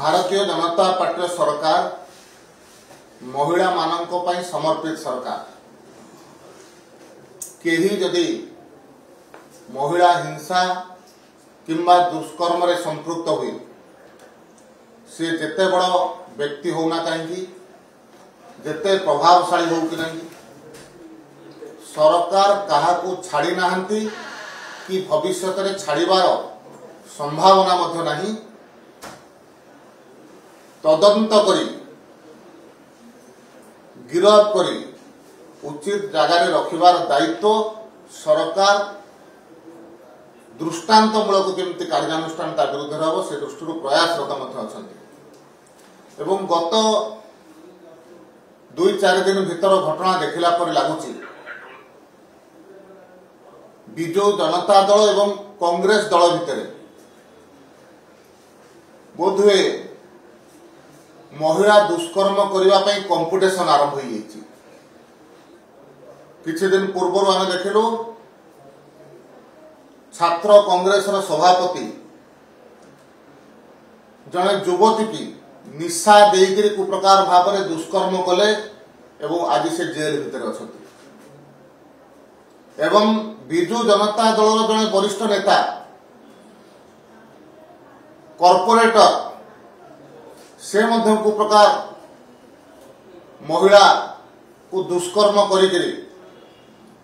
Bharatiya Janata party सरकार महिला मानक पई समर्पित सरकार। केही जदि महिला हिंसा किंबा दुष्कर्म रे संपृक्त हुई से जेते बड़ व्यक्ति होना कहीं जेते प्रभावशाली हो कि नहीं सरकार कहा को छाड़ी नाहंती कि भविष्य में छाड़बार संभावना मध्य नहीं। तदंत करी गिरफ करी उचित जगार रखिबार दायित्व सरकार दृष्टांतमूलक केमती कार्यानुष्ठान ता विरुद्ध हम से दृष्टि प्रयासरत अच्छा। गत 2-4 दिन भीतर घटना देखला पर लगुच विजु जनता दल एवं कांग्रेस दल भितर बोधवे महिला दुष्कर्म करने कंपिटिशन आरंभ हो जाइए। किछि दिन पूर्व आम देखिलु छात्र कांग्रेस सभापति जड़े युवती की निशा देकर कुप्रकार भाव में दुष्कर्म कले एवं आज से जेल भितर अच्छा। एवं विजु जनता दल जड़े वरिष्ठ नेता कॉर्पोरेटर से मध्य कुप्रकार महिला को दुष्कर्म करी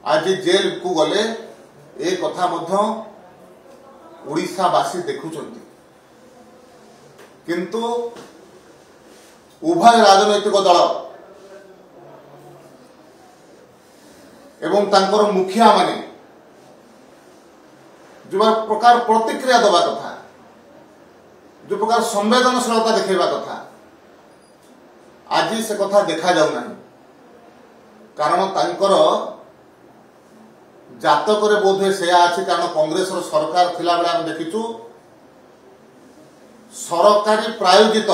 आज जेल को गले ए कथा मध्य ओडिशावासी देखुचंती। किंतु उभय राजनैतिक दल एवं तांकर मुखिया माने जो प्रकार प्रतिक्रिया दबा कथा जो प्रकार संवेदनशीलता देखा कथा आज से कथा देखा जाऊ नहीं। कारण तांकर जातक बोधे से अच्छी कारण कांग्रेस सरकार थिला बेला हम देखिचु सरकारी प्रायोजित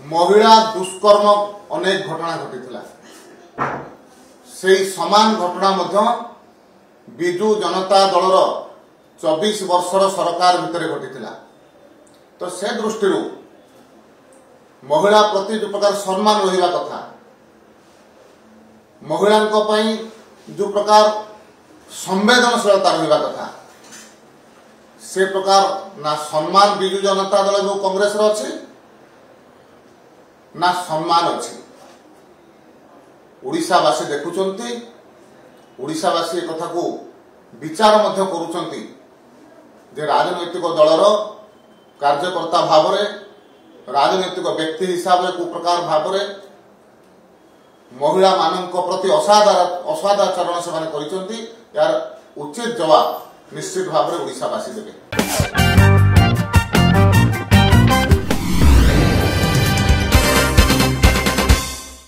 महिला दुष्कर्म अनेक घटना घटी से समान घटना मध्य विजु जनता दलर 24 वर्षर सरकार भितर घटी। तो से दृष्टि महिला प्रति जो प्रकार सम्मान रहिबा कथा महिला जो प्रकार संवेदनशीलता रहिबा कथा से प्रकार ना सम्मान विजु जनता दल जो कांग्रेस अच्छी ना सम्मान अच्छी। ओडिशावासी देखुचंती ओडिशावासी एक कथा को विचार मध्य करुचंती जे राजनैतिक दलर कार्यकर्ता भाव में राजनैतिक व्यक्ति हिसाब से कुप्रकार भाव में महिला मानक प्रति असादाचरण से यार उचित जवाब निश्चित भाव में ओडिशावासी देवे।